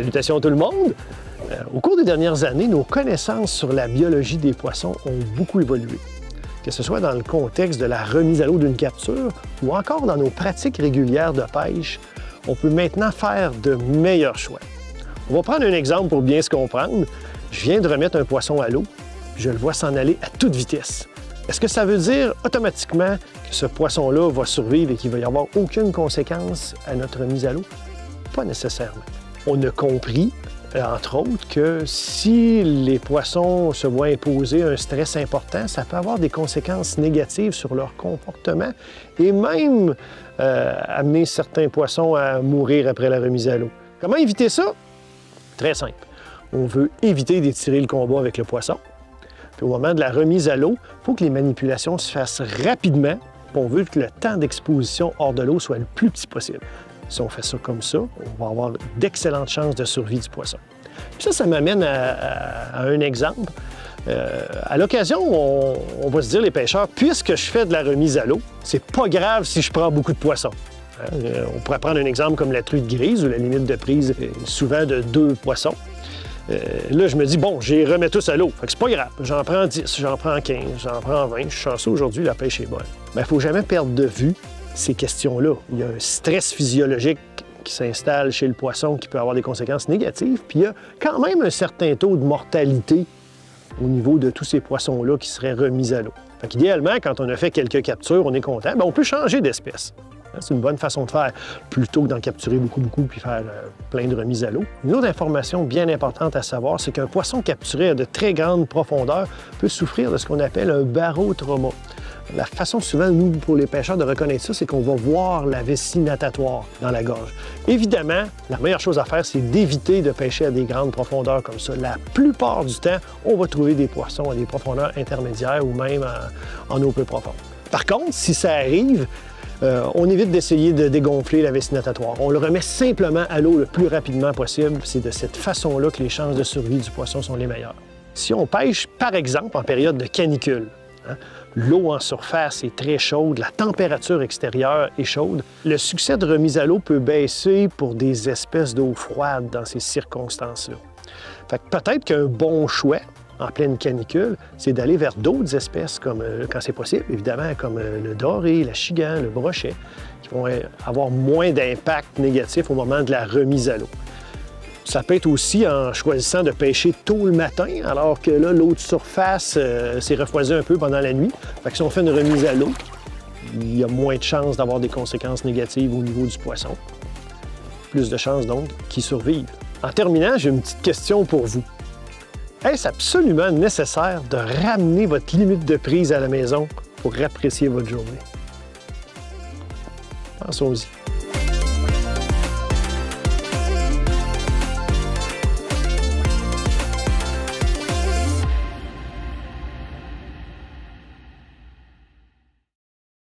Salutations à tout le monde! Au cours des dernières années, nos connaissances sur la biologie des poissons ont beaucoup évolué. Que ce soit dans le contexte de la remise à l'eau d'une capture ou encore dans nos pratiques régulières de pêche, on peut maintenant faire de meilleurs choix. On va prendre un exemple pour bien se comprendre. Je viens de remettre un poisson à l'eau, puis je le vois s'en aller à toute vitesse. Est-ce que ça veut dire automatiquement que ce poisson-là va survivre et qu'il va y avoir aucune conséquence à notre remise à l'eau? Pas nécessairement. On a compris, entre autres, que si les poissons se voient imposer un stress important, ça peut avoir des conséquences négatives sur leur comportement et même amener certains poissons à mourir après la remise à l'eau. Comment éviter ça? Très simple. On veut éviter d'étirer le combat avec le poisson. Puis au moment de la remise à l'eau, il faut que les manipulations se fassent rapidement. On veut que le temps d'exposition hors de l'eau soit le plus petit possible. Si on fait ça comme ça, on va avoir d'excellentes chances de survie du poisson. Puis ça m'amène à un exemple. À l'occasion, on va se dire, les pêcheurs, puisque je fais de la remise à l'eau, c'est pas grave si je prends beaucoup de poissons. On pourrait prendre un exemple comme la truite grise, où la limite de prise est souvent de 2 poissons. Là, je me dis, bon, j'y remets tous à l'eau. Fait que c'est pas grave. J'en prends 10, j'en prends 15, j'en prends 20. Je suis chanceux aujourd'hui, la pêche est bonne. Mais il ne faut jamais perdre de vue ces questions-là. Il y a un stress physiologique qui s'installe chez le poisson qui peut avoir des conséquences négatives. Puis il y a quand même un certain taux de mortalité au niveau de tous ces poissons-là qui seraient remis à l'eau. Fait qu'idéalement, quand on a fait quelques captures, on est content, bien, on peut changer d'espèce. C'est une bonne façon de faire, plutôt que d'en capturer beaucoup puis faire plein de remises à l'eau. Une autre information bien importante à savoir, c'est qu'un poisson capturé à de très grandes profondeurs peut souffrir de ce qu'on appelle un barotrauma. La façon souvent, nous, pour les pêcheurs, de reconnaître ça, c'est qu'on va voir la vessie natatoire dans la gorge. Évidemment, la meilleure chose à faire, c'est d'éviter de pêcher à des grandes profondeurs comme ça. La plupart du temps, on va trouver des poissons à des profondeurs intermédiaires ou même en eau peu profonde. Par contre, si ça arrive, on évite d'essayer de dégonfler la vessie natatoire. On le remet simplement à l'eau le plus rapidement possible. C'est de cette façon-là que les chances de survie du poisson sont les meilleures. Si on pêche, par exemple, en période de canicule, l'eau en surface est très chaude, la température extérieure est chaude, le succès de remise à l'eau peut baisser pour des espèces d'eau froide dans ces circonstances-là. Fait que peut-être qu'un bon choix, en pleine canicule, c'est d'aller vers d'autres espèces, comme, quand c'est possible, évidemment, comme le doré, la chigan, le brochet, qui vont avoir moins d'impact négatif au moment de la remise à l'eau. Ça peut être aussi en choisissant de pêcher tôt le matin, alors que là, l'eau de surface s'est refroidie un peu pendant la nuit. Fait que si on fait une remise à l'eau, il y a moins de chances d'avoir des conséquences négatives au niveau du poisson. Plus de chances, donc, qu'il survive. En terminant, j'ai une petite question pour vous. Est-ce absolument nécessaire de ramener votre limite de prise à la maison pour apprécier votre journée? Pensons-y.